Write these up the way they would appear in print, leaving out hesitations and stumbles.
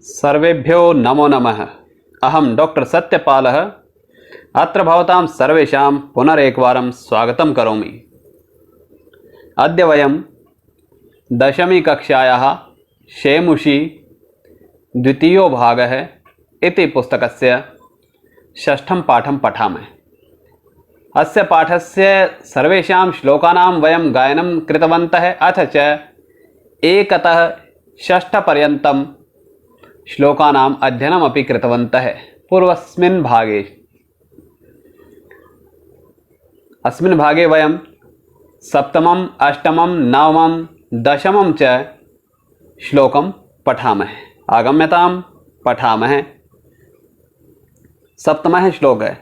सर्वेभ्यो नमो नमः। अहम डॉक्टर सत्यपालः अत्र भवतां सर्वेषां पुनरेकवारं स्वागतं करोमि। अद्य वयं दशमी कक्षायाः शेमुषी द्वितीयो भागः इति पुस्तकस्य षष्ठं पाठं पठामः। अस्य पाठस्य सर्वेषां श्लोकानां वयं गायनं कृतवन्तः, अथ च एकतः षष्ठपर्यन्तं श्लोकानाम् अध्ययनमपि कृतवन्तः। पूर्वस्मिन् भागे अस्मिन् भागे वयं सप्तमम्, अष्टमं, नवमं, दशमं च श्लोकं पठामः। आगम्यतां पठामः। सप्तमः श्लोकः।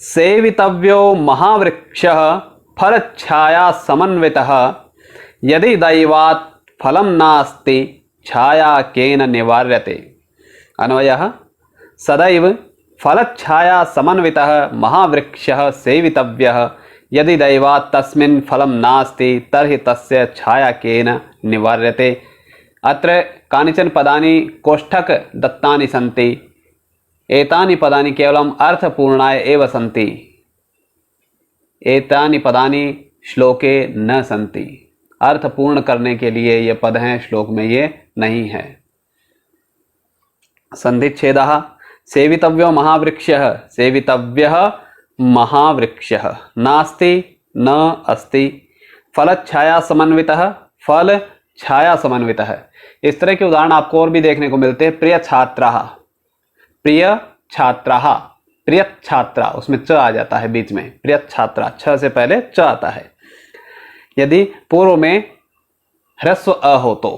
सेवितव्यो महावृक्षः फलच्छाया समन्वितः, यदि दैवात् फलं नास्ति छाया केन निवार्यते। अन्वयः। सदैव फलच्छाया समन्वितः महावृक्षः सेवितव्यः, यदि दैवात् तस्मिन् फलं नास्ति तर्हि तस्य छाया केन निवार्यते। अत्र कानिचन पदानि कोष्ठक दत्तानि सन्ति। एतानि पदानि केवलम् अर्थपूर्णाय एव सन्ति। एतानि पदानि श्लोके न सन्ति। अर्थपूर्ण करने के लिए ये पद हैं, श्लोक में ये नहीं है। संधिच्छेदः। सेवितव्यो महावृक्षः, सेवितव्यः महावृक्षः, नास्ति न अस्ति, फलच्छाया समन्वितः, फल छाया समन्वितः। इस तरह के उदाहरण आपको और भी देखने को मिलते हैं। प्रिय छात्राः, प्रिय छात्राः, प्रिय छात्रा, उसमें च आ जाता है बीच में। प्रिय छात्रा, छ से पहले च आता है। यदि पूर्व में ह्रस्व अ हो तो।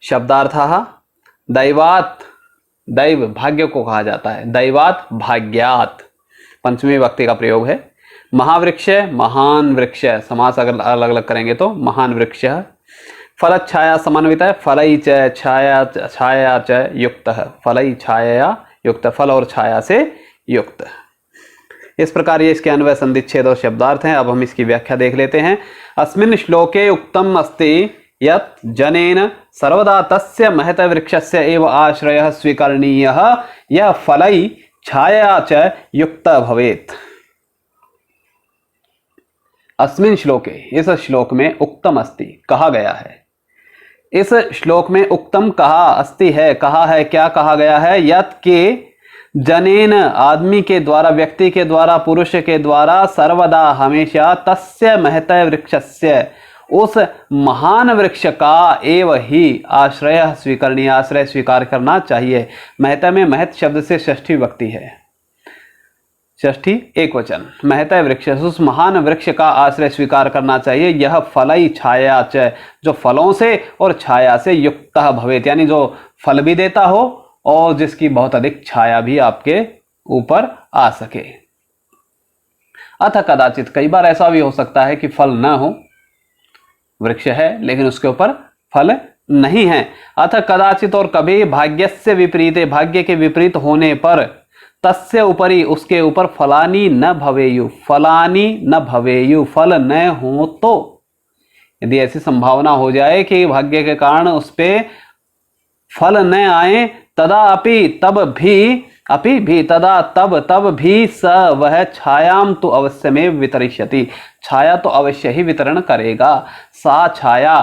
शब्दार्थः। दैवात्, दैव भाग्य को कहा जाता है। दैवात् भाग्यात् पंचमी विभक्ति का प्रयोग है। महावृक्ष, महान वृक्ष, समास अगर अलग अलग करेंगे तो महान वृक्ष। फलच्छाया समन्वित है, फलई च छाया, छाया च युक्त, फलई छाया युक्त, फल और छाया से युक्त। इस प्रकार ये इसके अन्वय संधिच्छेद और शब्दार्थ हैं। अब हम इसकी व्याख्या देख लेते हैं। अस्मिन् श्लोके उक्तम अस्ति यत् जनेन सर्वदा तस्य महत वृक्षस्य एव आश्रयः स्वीकरणीयः, यह फलै छाया च युक्त भवेत्। अस्मिन् श्लोके, इस श्लोक में उक्तम अस्ति कहा गया है। इस श्लोक में उक्तम कहा, अस्ति है, कहा है। क्या कहा गया है? यत् के जनेन आदमी के द्वारा, व्यक्ति के द्वारा, पुरुष के द्वारा, सर्वदा हमेशा, तस्य महत वृक्षस्य, उस महान वृक्ष का एव ही आश्रय स्वीकरणीय, आश्रय स्वीकार करना चाहिए। महत में महत शब्द से षष्ठी विभक्ति है, षष्ठी एक वचन। महत वृक्ष, उस महान वृक्ष का आश्रय स्वीकार करना चाहिए। यह फलई छाया च, जो फलों से और छाया से युक्त भवेत, यानी जो फल भी देता हो और जिसकी बहुत अधिक छाया भी आपके ऊपर आ सके। अथ कदाचित, कई बार ऐसा भी हो सकता है कि फल न हो, वृक्ष है लेकिन उसके ऊपर फल नहीं है। अथ कदाचित, और कभी, भाग्यस्य विपरीते, भाग्य के विपरीत होने पर, तस्य उपरि, उसके ऊपर, फलानि न भवेयु, फलानि न भवेयु, फल न हो तो। यदि ऐसी संभावना हो जाए कि भाग्य के कारण उस पे फल न आए, तदा अपि, तब भी, अपि भी, तदा तब, तब भी, स वह छायाम तो अवश्य में वितरिष्यति, छाया तो अवश्य ही वितरण करेगा। सा छाया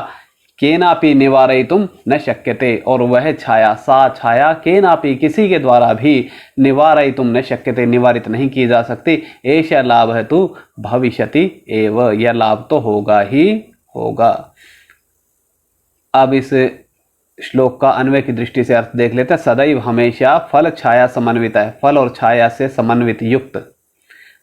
केनापि निवारयितुं न शक्यते, और वह छाया, सा छाया, केनापि, किसी के द्वारा भी, निवारयितुं न शक्यते, निवारित नहीं की जा सकती। एष लाभः तु भविष्यति एव, यह लाभ तो होगा ही होगा। अब इस श्लोक का अन्वय की दृष्टि से अर्थ देख लेते हैं। सदैव हमेशा फल छाया समन्वित है, फल और छाया से समन्वित युक्त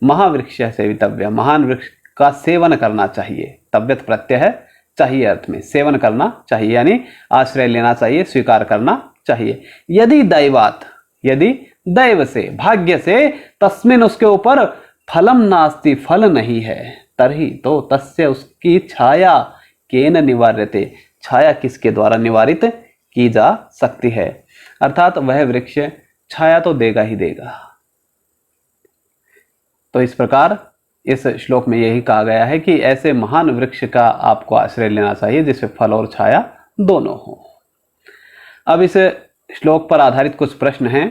महावृक्ष सेवितव्य, महान वृक्ष का सेवन करना चाहिए। तव्यत प्रत्यय है, चाहिए अर्थ में, सेवन करना चाहिए, यानी आश्रय लेना चाहिए, स्वीकार करना चाहिए। यदि दैवात, यदि दैव से, भाग्य से, तस्मिन, उसके ऊपर, फलम नास्ति, फल नहीं है, तरही तो, तस्य, उसकी छाया, केन निवार्यते, छाया किसके द्वारा निवारित की जा सकती है। अर्थात वह वृक्ष छाया तो देगा ही देगा। तो इस प्रकार इस श्लोक में यही कहा गया है कि ऐसे महान वृक्ष का आपको आश्रय लेना चाहिए जिससे फल और छाया दोनों हो। अब इस श्लोक पर आधारित कुछ प्रश्न हैं।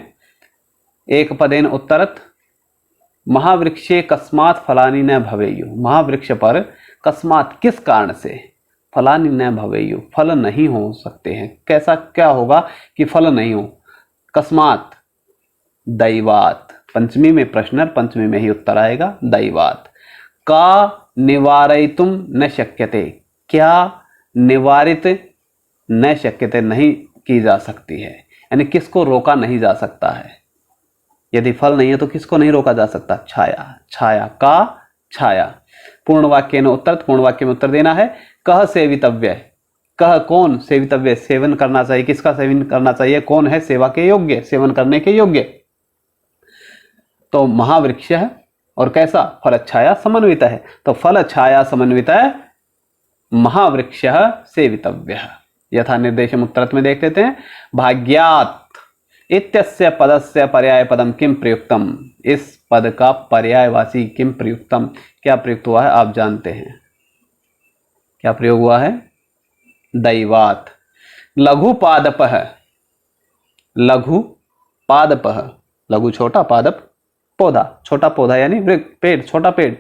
एक पदेन उत्तरत। महावृक्षे कस्मात् फलानि न भवेयुः। महावृक्ष पर कस्मात् किस कारण से फलानि न भवेयुः, फल नहीं हो सकते हैं। कैसा क्या होगा कि फल नहीं हो। कस्मात् दैवात, पंचमी में प्रश्न, पंचमी में ही उत्तर आएगा दैवात। का निवारयितुं न शक्यते, क्या निवारित न शक्यते, नहीं की जा सकती है, यानी किसको रोका नहीं जा सकता है। यदि फल नहीं है तो किसको नहीं रोका जा सकता। छाया, छाया का छाया। पूर्ण वाक्य ने उत्तर, पूर्ण वाक्य में उत्तर देना है। कह सेवितव्य, कह कौन सेवितव्य, सेवन करना चाहिए, किसका सेवन करना चाहिए, कौन है सेवा के योग्य, सेवन करने के योग्य। तो महावृक्ष है और कैसा, फल छाया समन्वित है। तो फल छाया समन्वित महावृक्ष सेवितव्य। यथा निर्देशम उत्तरत में देख लेते हैं। भाग्यात इत्यस्य पदस्य पर्याय पदम किम प्रयुक्तम। इस पद का पर्यायवाची किम प्रयुक्तम, क्या प्रयुक्त हुआ है आप जानते हैं। क्या प्रयोग हुआ है, दैवात। लघु पादपः, लघु पादपः, लघु छोटा, पादप पौधा, छोटा पौधा यानी पेड़, छोटा पेड़।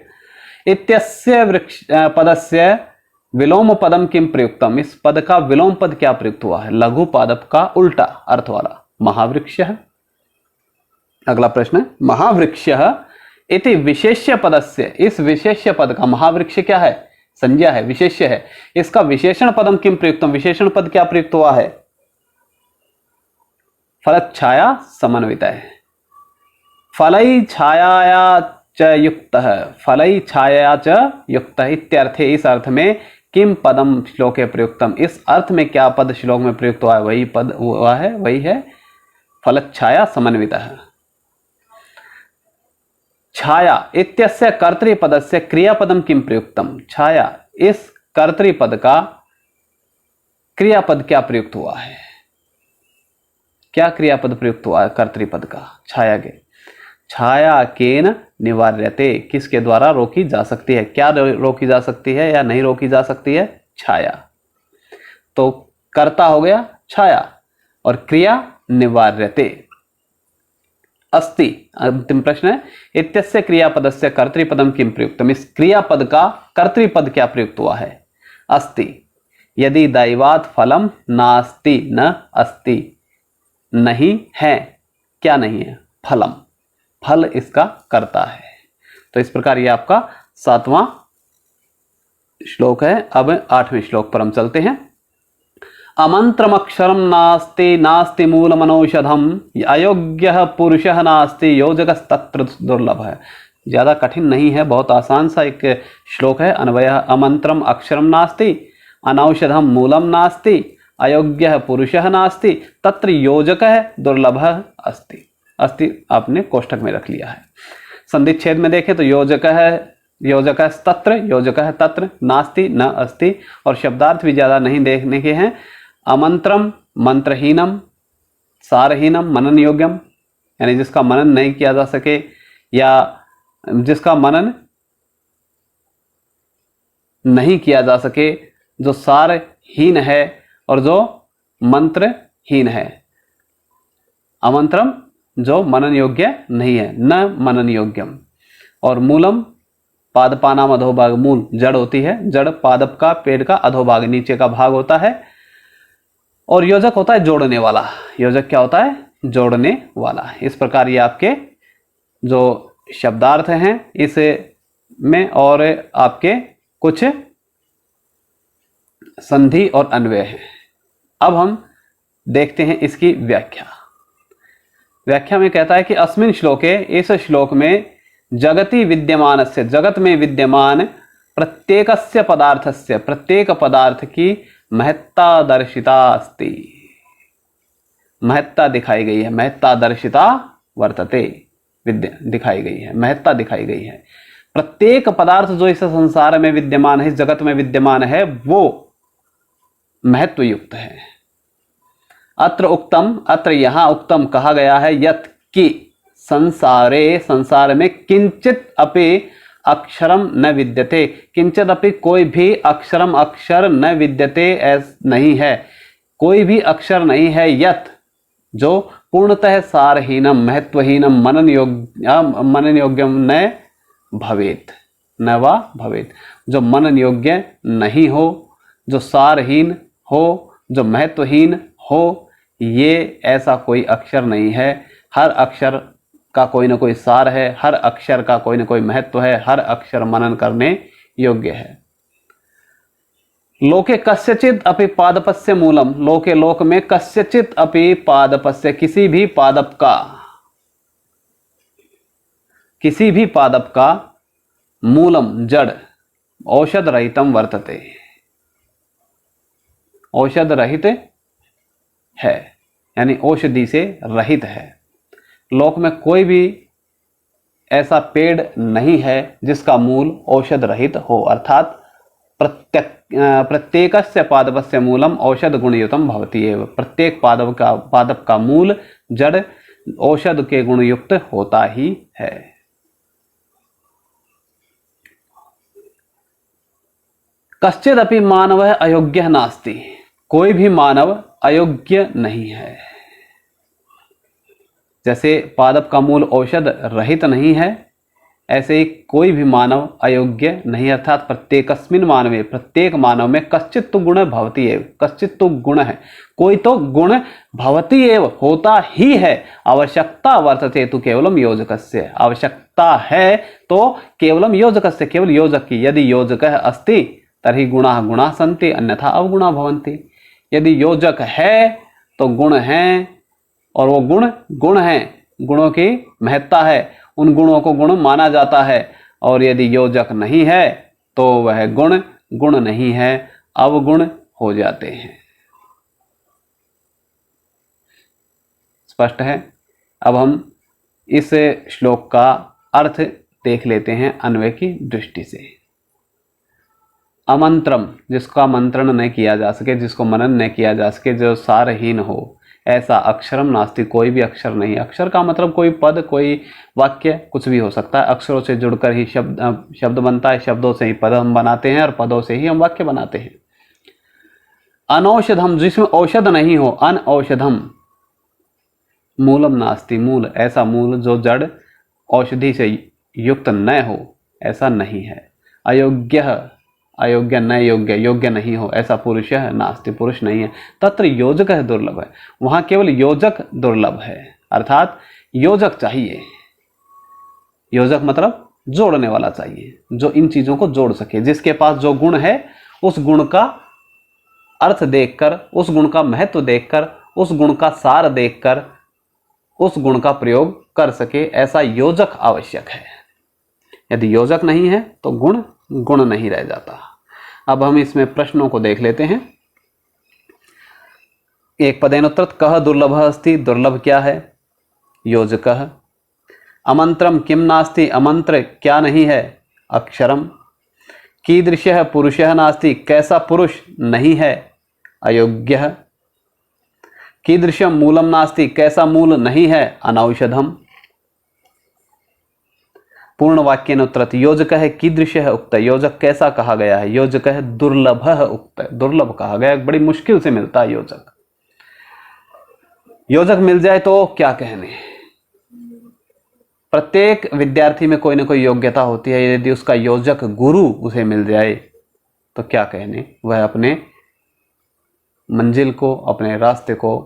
इत्यस्य वृक्ष पदस्य विलोम पदम किम प्रयुक्तम। इस पद का विलोम पद क्या प्रयुक्त हुआ है। लघु पादप का उल्टा अर्थ वाला महावृक्ष है। अगला प्रश्न, महावृक्ष इति विशेष्य पदस्य। इस विशेष्य पद का, महावृक्ष क्या है, संज्ञा है, विशेष्य है। इसका विशेषण पदम किम प्रयुक्तम, विशेषण पद क्या प्रयुक्त हुआ है। फलच्छाया समन्वित है। फलै छाया च युक्तः, फलै छाया च युक्तः इत्यर्थे, इस अर्थ में किम पदम श्लोके प्रयुक्तम। इस अर्थ में क्या पद श्लोक में प्रयुक्त हुआ है, वही पद हुआ है, वही है फलच्छाया समन्वितः। छाया इत्यस्य कर्तृपदस्य क्रियापदम किम प्रयुक्तम। छाया, इस कर्तृपद का क्रियापद क्या प्रयुक्त हुआ है। क्या क्रियापद प्रयुक्त हुआ है कर्तृपद का छाया के। छाया केन निवार्यते, किसके द्वारा रोकी जा सकती है। क्या रोकी जा सकती है या नहीं रोकी जा सकती है, छाया। तो कर्ता हो गया छाया और क्रिया निवार्यते। अस्ति, अंतिम प्रश्न है। इत्यस्य क्रियापदस्य कर्तृपदम किम प्रयुक्तम। इस क्रियापद का कर्तृपद क्या प्रयुक्त हुआ है, अस्ति। यदि दैवात फलम नास्ति न अस्ति, नहीं है, क्या नहीं है, फलम, फल इसका कर्ता है। तो इस प्रकार ये आपका 7वां श्लोक है। अब 8वें श्लोक पर हम चलते हैं। अमंत्रमक्षरम नास्ति नास्ति मूलमनौषधम अयोग्यः पुरुषः नास्ति योजकस्तत्र दुर्लभः। ज्यादा कठिन नहीं है, बहुत आसान सा एक श्लोक है। अन्वयः अमंत्रम अक्षरम नास्ति अनौषधम मूलम नास्ति अयोग्यः पुरुषः नास्ति तत्र योजकः दुर्लभः अस्ति। अस्ति आपने कोष्ठक में रख लिया है। संधिच्छेद में देखें तो योजकः तत्र, योजकः तत्र, नास्ति न अस्ति। और शब्दार्थ भी ज्यादा नहीं देखने के हैं। अमंत्रम मंत्रहीनम, सारहीनम मनन योग्यम, यानी जिसका मनन नहीं किया जा सके या जिसका मनन नहीं किया जा सके, जो सारहीन है और जो मंत्रहीन है। अमंत्रम जो मनन योग्य नहीं है, न मनन योग्यम। और मूलम पादपानाम अधोभाग, मूल जड़ होती है, जड़ पादप का, पेड़ का अधोभाग नीचे का भाग होता है। और योजक होता है जोड़ने वाला। योजक क्या होता है, जोड़ने वाला। इस प्रकार ये आपके जो शब्दार्थ हैं इस में और आपके कुछ संधि और अन्वय हैं। अब हम देखते हैं इसकी व्याख्या। व्याख्या में कहता है कि अस्मिन श्लोके, इस श्लोक में जगति विद्यमानस्य, जगत में विद्यमान प्रत्येकस्य पदार्थस्य, प्रत्येक पदार्थ की महत्ता दर्शिता अस्ति। महत्ता दिखाई गई है, महत्ता दर्शिता वर्तते, विद्या दिखाई गई है, महत्ता दिखाई गई है। प्रत्येक पदार्थ जो इस संसार में विद्यमान है, इस जगत में विद्यमान है, वो महत्व युक्त है। अत्र उक्तम, अत्र यहां उक्तम कहा गया है, यत् कि संसारे, संसार में किंचित अपि अक्षरम न विद्यते। किंचित अपि कोई भी अक्षरम, अक्षर न विद्यते नहीं है। कोई भी अक्षर नहीं है यत जो पूर्णतः सारहीनम महत्वहीनम मनन योग्यम न भवेत, न वा भवेत, जो मनन योग्य नहीं हो, जो सारहीन हो, जो महत्वहीन हो, ये ऐसा कोई अक्षर नहीं है। हर अक्षर का कोई ना कोई सार है, हर अक्षर का कोई ना कोई महत्व है, हर अक्षर मनन करने योग्य है। लोके कस्यचित अपि पादपस्य मूलम, लोके लोक में कस्यचित अपि पादपस्य किसी भी पादप का मूलम जड़ औषध रहितम वर्तते, औषध रहित है, यानी औषधि से रहित है। लोक में कोई भी ऐसा पेड़ नहीं है जिसका मूल औषध रहित हो, अर्थात प्रत्येकस्य पादपस्य मूलम औषध गुणयुतम भवति एव, प्रत्येक पादप का मूल जड़ औषध के गुणयुक्त होता ही है। कश्चिदपि मानवः अयोग्यः नास्ति, कोई भी मानव अयोग्य नहीं है। जैसे पादप का मूल औषध रहित नहीं है, ऐसे ही कोई भी मानव अयोग्य नहीं, अर्थात प्रत्येकस्मिन् मानवे, प्रत्येक मानव में कश्चित् तो गुण भवति एव, कश्चित् तो गुण है, कोई तो गुण भवति एव होता ही है। आवश्यकता वर्तते तो केवलम योजकस्य, आवश्यकता है तो केवलम योजकस्य, केवल योजक की। यदि योजकः अस्ति तर्हि गुणाः गुणाः सन्ति, अन्यथा अवगुणाः भवन्ति। यदि योजक है तो गुण हैं, और वो गुण हैं, गुणों की महत्ता है, उन गुणों को गुण माना जाता है। और यदि योजक नहीं है तो वह गुण नहीं है, अवगुण हो जाते हैं। स्पष्ट है। अब हम इस श्लोक का अर्थ देख लेते हैं अन्वय की दृष्टि से। अमंत्रम, जिसका मंत्रण न किया जा सके, जिसको मनन न किया जा सके, जो सारहीन हो, ऐसा अक्षरम नास्ति, कोई भी अक्षर नहीं। अक्षर का मतलब कोई पद, कोई वाक्य, कुछ भी हो सकता है। अक्षरों से जुड़कर ही शब्द बनता है, शब्दों से ही पद हम बनाते हैं और पदों से ही हम वाक्य बनाते हैं। अनौषधम, जिसमें औषध नहीं हो, अनऔषधम मूलम नास्ति, मूल, ऐसा मूल जो जड़ औषधि से युक्त न हो, ऐसा नहीं है। अयोग्य, अयोग्य न योग्य, योग्य नहीं हो, ऐसा पुरुष है नास्ति, पुरुष नहीं है। तत्र योजक है दुर्लभ है, वहां केवल योजक दुर्लभ है, अर्थात योजक चाहिए। योजक मतलब जोड़ने वाला चाहिए, जो इन चीजों को जोड़ सके, जिसके पास जो गुण है उस गुण का अर्थ देखकर, उस गुण का महत्व देखकर, उस गुण का सार देखकर उस गुण का प्रयोग कर सके, ऐसा योजक आवश्यक है। यदि योजक नहीं है तो गुण नहीं रह जाता। अब हम इसमें प्रश्नों को देख लेते हैं। एक पदेनोत्तर, कह दुर्लभ अस्ति, दुर्लभ क्या है? योजकः। अमंत्रम किम नास्ति, अमंत्र क्या नहीं है? अक्षरम। कीदृशः पुरुषः नास्ति, कैसा पुरुष नहीं है? अयोग्यः। कीदृशम मूलम नास्ति, कैसा मूल नहीं है? अनौषधम। पूर्ण वाक्येन उत्तरत, योजकः कीदृशः उक्त, योजक कैसा कहा गया है? योजकः दुर्लभः उक्त, दुर्लभ कहा गया, बड़ी मुश्किल से मिलता है योजक। योजक मिल जाए तो क्या कहने। प्रत्येक विद्यार्थी में कोई ना कोई योग्यता होती है, यदि उसका योजक गुरु उसे मिल जाए तो क्या कहने, वह अपने मंजिल को, अपने रास्ते को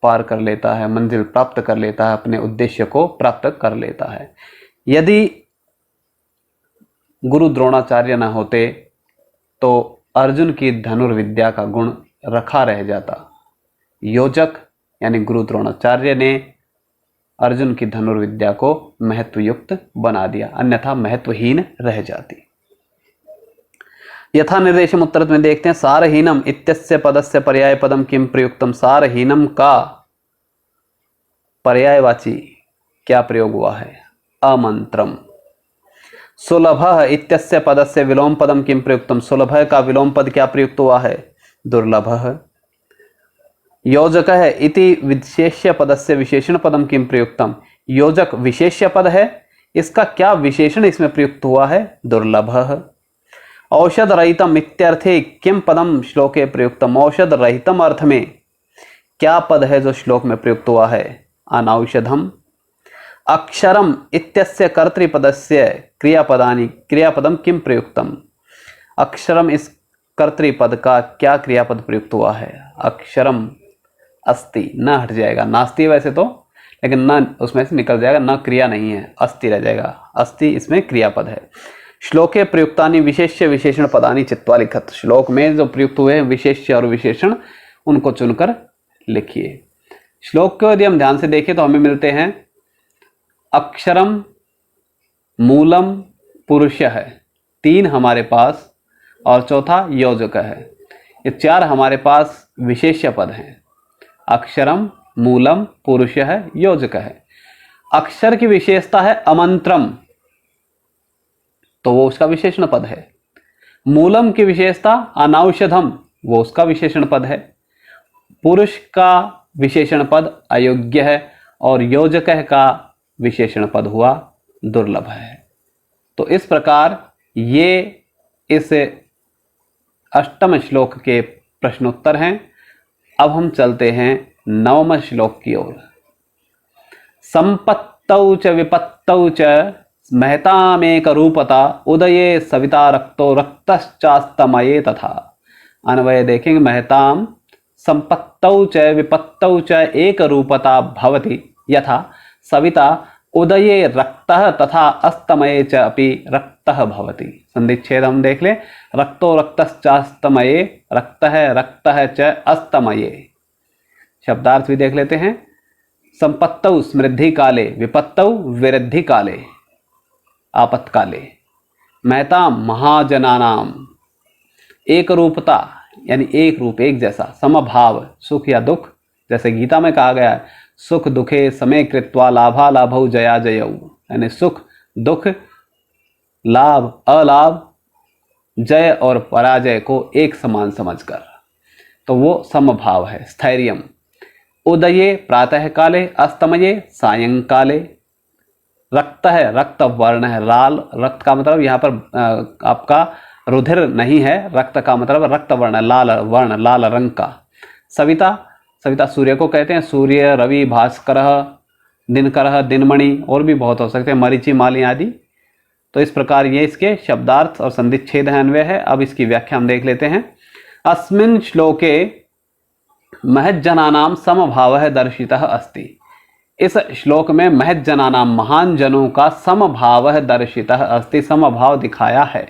पार कर लेता है, मंजिल प्राप्त कर लेता है, अपने उद्देश्य को प्राप्त कर लेता है। यदि गुरु द्रोणाचार्य न होते तो अर्जुन की धनुर्विद्या का गुण रखा रह जाता। योजक यानी गुरु द्रोणाचार्य ने अर्जुन की धनुर्विद्या को महत्वयुक्त बना दिया, अन्यथा महत्वहीन रह जाती। यथा निर्देशम उत्तर में देखते हैं, सारहीनम इत्यस्य पदस्य पर्याय पदम किम प्रयुक्तम। सारहीनम का पर्यायवाची क्या प्रयोग हुआ है? अमंत्रम। सुलभ इत्यस्य पदस्य विलोम पदम किम प्रयुक्तम। सुलभ का विलोम पद क्या प्रयुक्त हुआ है? दुर्लभ। योजक है इति विशेष्य पदस्य विशेषण पदम किम प्रयुक्तम। योजक विशेष्य पद है, इसका क्या विशेषण इसमें प्रयुक्त हुआ है? दुर्लभ। औषध रहितम इत्यर्थे किम पदम श्लोके प्रयुक्तम। औषध रहितम अर्थ में क्या पद है जो श्लोक में प्रयुक्त हुआ है? अनौषधम। अक्षरम इत्यस्य कर्तृपदस्य क्रियापदम किम प्रयुक्तम? अक्षरम इस कर्तृपद का क्या क्रियापद प्रयुक्त हुआ है? अक्षरम अस्ति, न हट जाएगा, नास्ति वैसे तो, लेकिन न उसमें से निकल जाएगा, न क्रिया नहीं है, अस्ति रह जाएगा। अस्ति इसमें क्रियापद है। श्लोके प्रयुक्तानि विशेष्य विशेषण पदानि चित्वा लिखत। श्लोक में जो प्रयुक्त हुए हैं विशेष्य और विशेषण, उनको चुनकर लिखिए। श्लोक को यदि हम ध्यान से देखें तो हमें मिलते हैं अक्षरम, मूलम, पुरुष है, 3 हमारे पास, और चौथा योजक है। ये 4 हमारे पास विशेष्य पद हैं। अक्षरम, मूलम, पुरुष है, योजक है। अक्षर की विशेषता है अमंत्रम, तो वो उसका विशेषण पद है। मूलम की विशेषता अनौषधम, वो उसका विशेषण पद है। पुरुष का विशेषण पद अयोग्य है, और योजक का विशेषण पद हुआ दुर्लभ है। तो इस प्रकार ये इस अष्टम श्लोक के प्रश्नोत्तर हैं। अब हम चलते हैं 9वें श्लोक की ओर। संपत्तौ च विपत्तौ च महतामेक रूपता उदये सविता रक्तो रक्तश्चास्तमये तथा। अन्वय देखेंगे, महताम संपत्तौ च विपत्तौ च एक रूपता भवति यथा सविता उदये रक्तः तथा अस्तमये च अपि रक्तः भवति। संधिच्छेद हम देख लें, रक्तो रक्तश्चास्तमये, रक्तः च अस्तमये। शब्दार्थ भी देख लेते हैं। संपत्तौ समृद्धि काले, विपत्तौ विरुद्धि काले, आपत्काले। महताम महाजनानाम, एक रूपता यानी एक रूप, एक जैसा। समभाव सुख या दुख, जैसे गीता में कहा गया है, सुख दुखे समय कृत्वा लाभा लाभौ जया जयौ, यानी सुख दुख, लाभ अलाभ, जय और पराजय को एक समान समझकर, तो वो समभाव है। स्थैर्यम। उदये प्रातः काले, अस्तमये सायंकाले। रक्त है, रक्त वर्ण है, लाल। रक्त का मतलब यहाँ पर आपका रुधिर नहीं है, रक्त का मतलब रक्त वर्ण, लाल वर्ण, लाल रंग का। सविता, सविता सूर्य को कहते हैं। सूर्य, रवि, भास्कर, दिनकर, दिनमणि, और भी बहुत हो सकते हैं, मरीचि, माली आदि। तो इस प्रकार ये इसके शब्दार्थ और संधिच्छेद है, अन्वय है। अब इसकी व्याख्या हम देख लेते हैं। अस्मिन् श्लोके महज्जनानां समभावः दर्शितः अस्ति। इस श्लोक में महज्जनानां, महान जनों का समभावः दर्शितः अस्ति, समभाव दिखाया है।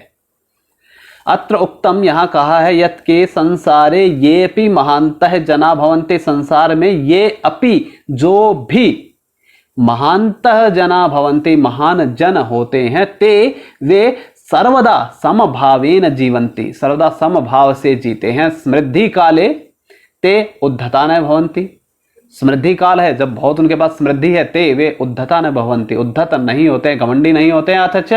अत्र उक्तम, यहाँ कहा है, यत् के संसारे ये अपि महान्तः जना भवन्ति। संसार में ये अपि, जो भी महान्तः जना भवन्ति, महान जन होते हैं, ते वे सर्वदा समभावेन जीवन्ति, सर्वदा समभाव से जीते हैं। समृद्धि काले ते उद्धता न भवन्ति। समृद्धि काल है, जब बहुत उनके पास समृद्धि है, ते वे उद्धता न भवन्ति, उद्धत नहीं होते, घमंडी नहीं होते हैं, अथच।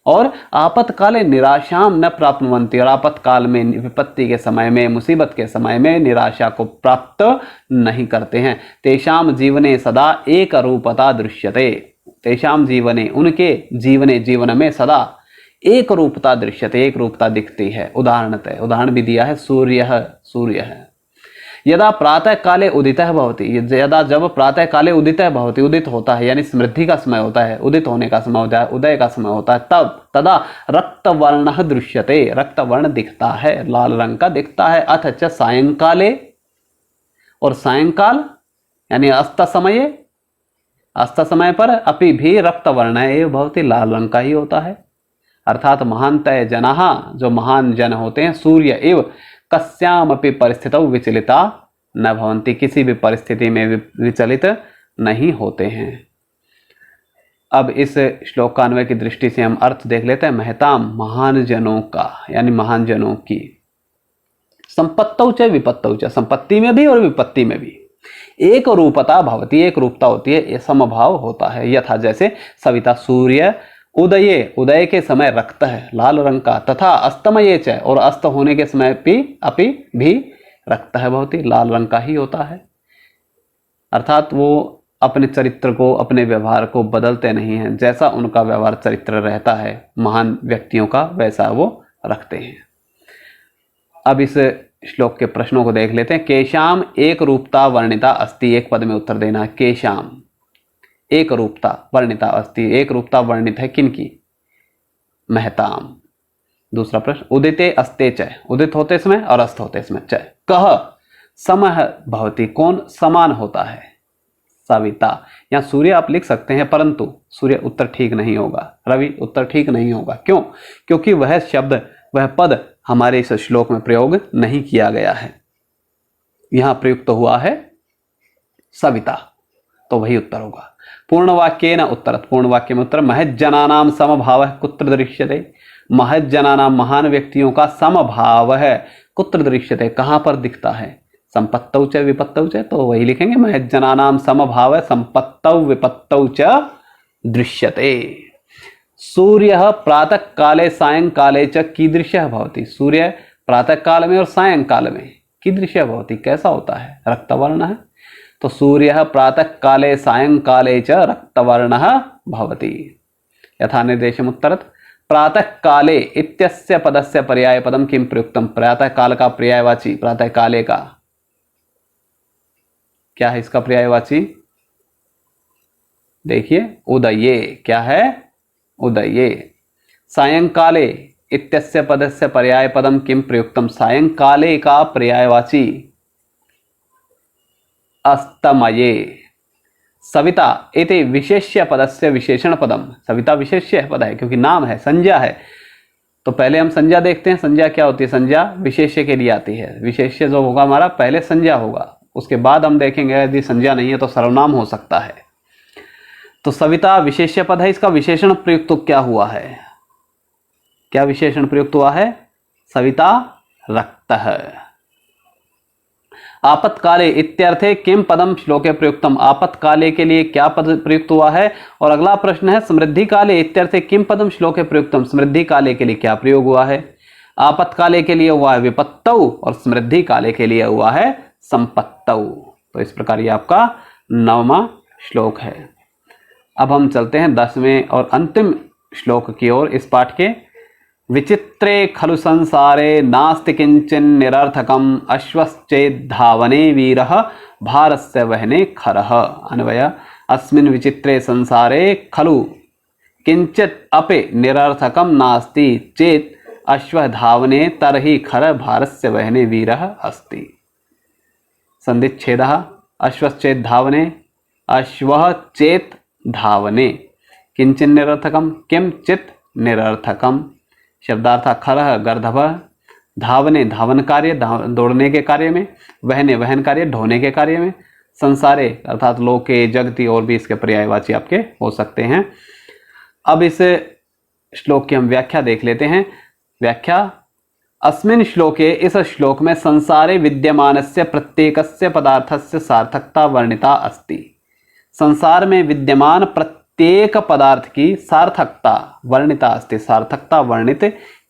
और आपत्काले निराशाम न प्राप्नुवन्ति, और आपत्काल में, विपत्ति के समय में, मुसीबत के समय में निराशा को प्राप्त नहीं करते हैं। तेषाम जीवने सदा एक रूपता दृश्यते। तेषाम जीवने, उनके जीवने, जीवन में सदा एक रूपता दृश्यते, एक रूपता दिखती है। उदाहरण भी दिया है, सूर्य है। यदा प्रातः काले उदितः भवति, यदा जब प्रातः काले उदितः भवति, उदित होता है, यानी समृद्धि का समय होता है, उदित होने का समय होता है, उदय का समय होता है, तब तदा रक्तवर्णः दृश्यते, रक्तवर्ण दिखता है, लाल रंग का दिखता है। अथ च सायंकाले, और सायंकाल यानी अस्त समय पर अपि भी रक्तवर्ण एव भवति, लाल रंग का ही होता है। अर्थात महान्तः जनाः, जो महान जन होते हैं, सूर्य एव कस्यामपि परिस्थितौ विचलिता न भवन्ति, किसी भी परिस्थिति में विचलित नहीं होते हैं। अब इस श्लोक का अन्वय की दृष्टि से हम अर्थ देख लेते हैं। महताम, महान जनों का, यानी महान जनों की। संपत्तौ च विपत्तौ च, संपत्ति में भी और विपत्ति में भी एक रूपता भवति, एक रूपता होती है, समभाव होता है। यथा जैसे सविता सूर्य, उदय के समय रक्त है, लाल रंग का, तथा अस्तमये च, और अस्त होने के समय अपि भी रक्त है भवति, लाल रंग का ही होता है। अर्थात वो अपने चरित्र को, अपने व्यवहार को बदलते नहीं हैं, जैसा उनका व्यवहार चरित्र रहता है महान व्यक्तियों का, वैसा वो रखते हैं। अब इस श्लोक के प्रश्नों को देख लेते हैं। केशाम एक रूपता वर्णिता अस्ति, एक पद में उत्तर देना है। केशाम एक रूपता वर्णिता अस्ति, एक रूपता वर्णित है किनकी? महताम। दूसरा प्रश्न, उदिते अस्ते च, उदित होते समय और अस्त होते समय च, कह समः भवति, कौन समान होता है? सविता। यहां सूर्य आप लिख सकते हैं, परंतु सूर्य उत्तर ठीक नहीं होगा, रवि उत्तर ठीक नहीं होगा। क्यों? क्योंकि वह शब्द, वह पद हमारे इस श्लोक में प्रयोग नहीं किया गया है। यहां प्रयुक्त तो हुआ है सविता, तो वही उत्तर होगा। पूर्ण वाक्य न उत्तर, पूर्ण वाक्य में उत्तर, महज्जनानाम समभाव कुत्र दृश्यते, महज्जनानाम महान व्यक्तियों का समभाव है, कुत्र दृश्यते कहां पर दिखता है? संपत्तौ च विपत्तौ च, तो वही लिखेंगे महज्जनानाम समभाव संपत्तौ विपत्तौ च दृश्यते। सूर्य प्रातः काले सायंकाले च कीदृशः भवति, सूर्य प्रातः काल में और सायंकाल में कीदृशः भवति, कैसा होता है? रक्तवर्ण है। तो सूर्य प्रातः काले सायंकाले च रक्तवर्णः भवति। यथा निर्देशम उत्तरत्, प्रातः काले इत्यस्य पदस्य पर्याय पदम किम प्रयुक्तम, प्रातः काल का पर्यायवाची, प्रातः काले का क्या है? इसका पर्यायवाची देखिए उदये, क्या है? उदये। सायंकाले इत्यस्य पदस्य पर्याय पदम किम प्रयुक्तम, सायंकाले का पर्यायवाची अस्तमये। सविता इति विशेष्य पदस्य विशेषण पदम, सविता विशेष्य पद है क्योंकि नाम है, संज्ञा है। तो पहले हम संज्ञा देखते हैं, संज्ञा क्या होती है? संज्ञा विशेष्य के लिए आती है। विशेष्य जो होगा हमारा पहले संज्ञा होगा, उसके बाद हम देखेंगे यदि संज्ञा नहीं है तो सर्वनाम हो सकता है। तो सविता विशेष्य पद है, इसका विशेषण प्रयुक्त क्या हुआ है? क्या विशेषण प्रयुक्त हुआ है? सविता रक्तः। आपत्काले इत्यर्थे किम पदम श्लोके प्रयुक्तम, आपत्काले के लिए क्या पद प्रयुक्त हुआ है? और अगला प्रश्न है समृद्धि काले इत्यर्थे किम पदम श्लोके प्रयुक्तम, समृद्धि काले के लिए क्या प्रयोग हुआ है? आपत्काले के लिए हुआ है विपत्तौ और समृद्धि काले के लिए हुआ है संपत्तौ। तो इस प्रकार ये आपका 9वां श्लोक है। अब हम चलते हैं 10वें और अंतिम श्लोक की ओर इस पाठ के। विचित्रे खलु संसारे नास्ति किंचन निरर्थकम, अश्वश्चेद्धावने वीरः भारस्य वहने खरः। अन्वय, अस्मिन् विचित्रे संसारे खलु किंचित अपि निरर्थकम नास्ति चेत अश्वधावने तरहि खर भारस्य वहने वीरः अस्ति। संधिच्छेदः, अश्वश्चेद्धावने, अश्वः चेत धावने, किंचिन निरर्थकम, किंचित निरर्थकम। शब्दार्थ खरः गर्धभ, धावने धावन कार्य, दौड़ने के कार्य में, वहने वहन कार्य, ढोने के कार्य में, संसारे अर्थात लोके जगति और भी इसके पर्यायवाची आपके हो सकते हैं। अब इस श्लोक की हम व्याख्या देख लेते हैं। व्याख्या, अस्मिन् श्लोके, इस श्लोक में संसारे विद्यमानस्य प्रत्येकस्य पदार्थस्य सार्थकता वर्णिता अस्ति। संसार में विद्यमान प्रत्येक पदार्थ की सार्थकता वर्णिता अस्ति, सार्थकता वर्णित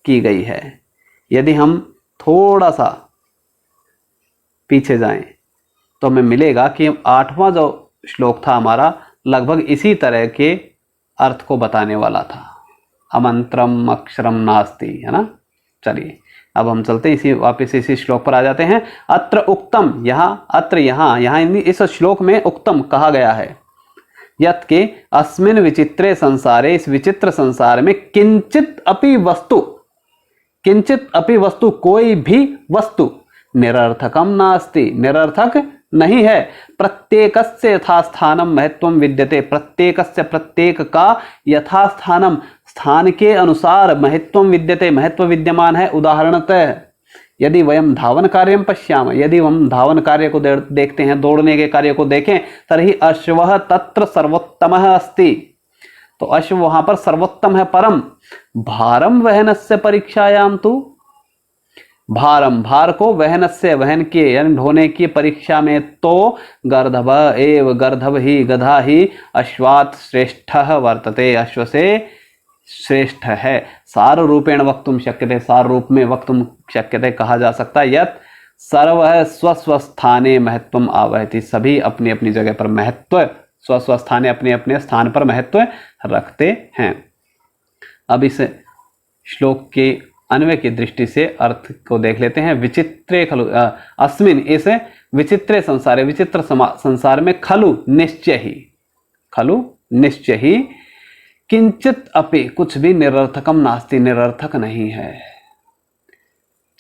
की गई है। यदि हम थोड़ा सा पीछे जाएं तो हमें मिलेगा कि 8वां जो श्लोक था हमारा लगभग इसी तरह के अर्थ को बताने वाला था। अमंत्रम अक्षरम नास्ति, है ना। चलिए अब हम चलते इसी वापस इसी श्लोक पर आ जाते हैं। अत्र उक्तम, यहाँ इस श्लोक में उक्तम कहा गया है यत् के अस्मिन् विचित्रे संसारे, इस विचित्र संसार में किंचित अपि वस्तु कोई भी वस्तु निरर्थकम नास्ति, निरर्थक नहीं है। प्रत्येकस्य यथास्थानम महत्वम विद्यते, प्रत्येकस्य प्रत्येक का यथास्थानम स्थान के अनुसार महत्वम विद्यते, महत्व विद्यमान है। उदाहरणतः यदि वयम धावन कार्यम पश्याम, यदि हम धावन कार्य को देखते हैं, दौड़ने के कार्य को देखें, तर्हि अश्वः तत्र सर्वोत्तमः अस्ति, तो अश्व वहां पर सर्वोत्तम है। परम भारम वहनस्य परीक्षायाम तु, भारम भार को वहनस्य वहन के यानी ढोने की परीक्षा में तो गर्धभ एव, गर्धभ ही गधा ही अश्वात् श्रेष्ठः वर्तते, अश्व से श्रेष्ठ है। सार रूपेण वक्तुम शक्यते, सार रूप में वक्तुम शक्यते कहा जा सकता है। यत् सर्वः स्वस्वस्थाने महत्वम आवहति, सभी अपनी अपनी जगह पर महत्व, स्वस्वस्थाने अपने अपने स्थान पर महत्व रखते हैं। अब इस श्लोक के अन्वय की दृष्टि से अर्थ को देख लेते हैं। विचित्रे खलु अस्मिन, इस विचित्रे संसारे, विचित्र संसार में, खलु निश्चय ही, खलु निश्चय ही, किंचित अपि, कुछ भी, निरर्थकम नास्ति, निरर्थक नहीं है।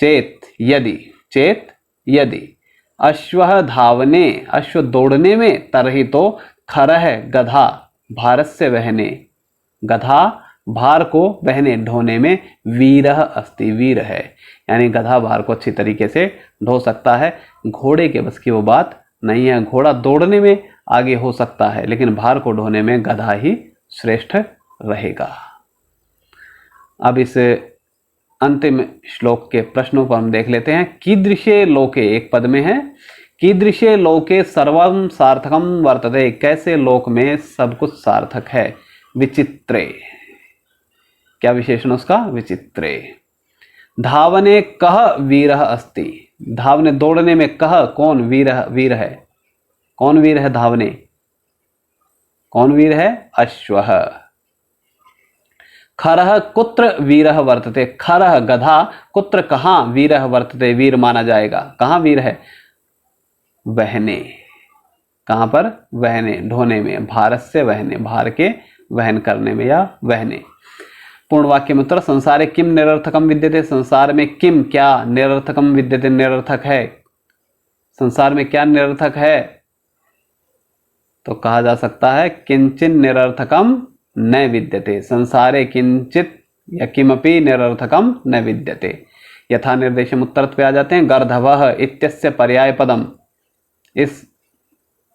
चेत यदि, चेत यदि, अश्व धावने, अश्व दौड़ने में, तरही तो, खरह गधा, भारस्य वहने, गधा भार को वहने ढोने में, वीरः अस्ति, वीर है, यानी गधा भार को अच्छी तरीके से ढो सकता है। घोड़े के बस की वो बात नहीं है। घोड़ा दौड़ने में आगे हो सकता है, लेकिन भार को ढोने में गधा ही श्रेष्ठ रहेगा। अब इस अंतिम श्लोक के प्रश्नों पर हम देख लेते हैं। कीदृशे लोके, एक पद में है, कीदृशे लोके सर्वं सार्थकम वर्तते, कैसे लोक में सब कुछ सार्थक है। विचित्रे, क्या विशेषण उसका, विचित्रे। धावने कह वीरः अस्ति, धावने दौड़ने में, कह कौन, वीर है, कौन वीर है धावने, कौन वीर है, अश्वः। खरः कुत्र वीरः वर्तते, खरः गधा, कुत्र कहां, वीरः वर्तते, वीर माना जाएगा, कहां वीर है, वहने, कहां पर, वहने, ढोने में, भारस्य वहने, भार के वहन करने में या वहने। पूर्ण वाक्य में उत्तर, संसारे किम निरर्थकम विद्यते, संसार में किम, क्या, निरर्थकम विद्यते, निरर्थक है, संसार में क्या निरर्थक है, तो कहा जा सकता है किंचिन निरर्थकम न विद्यते, संसारे किंचित या किमपि निरर्थकम न विद्यते। यथा निर्देशम उत्तर पे आ जाते हैं। गर्धवः इत्यस्य पर्याय पदम, इस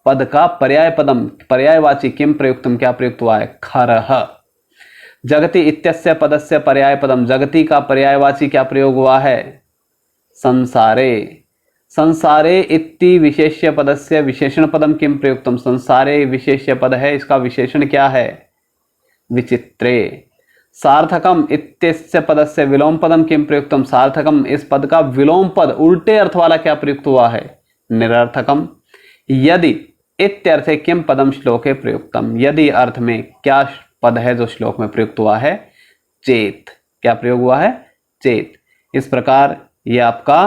पद का पर्याय पदम, पर्यायवाची किम प्रयुक्तम, क्या प्रयुक्त हुआ है, खरः। जगति इत्यस्य पदस्य पर्याय पदम, जगति का पर्यायवाची क्या प्रयोग हुआ है, संसारे। संसारे इति विशेष्य पदस्य विशेषण पदम किम प्रयुक्तम, संसारे विशेष्य पद है, इसका विशेषण क्या है, विचित्रे। सार्थकम इत्यस्य पदस्य विलोम पदम किम प्रयुक्तम, सार्थकम, इस पद का विलोम पद, उल्टे अर्थ वाला क्या प्रयुक्त हुआ है, निरर्थकम। यदि इत्यर्थे किम पदम श्लोके प्रयुक्तम, यदि अर्थ में क्या पद है जो श्लोक में प्रयुक्त हुआ है, चेत, क्या प्रयोग हुआ है, चेत। इस प्रकार यह आपका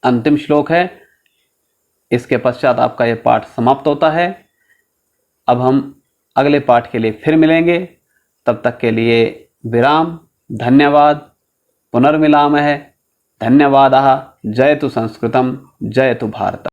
अंतिम श्लोक है। इसके पश्चात आपका यह पाठ समाप्त होता है। अब हम अगले पाठ के लिए फिर मिलेंगे, तब तक के लिए विराम। धन्यवाद, पुनर्मिलामः। धन्यवादः। जयतु संस्कृतम, जयतु भारतम।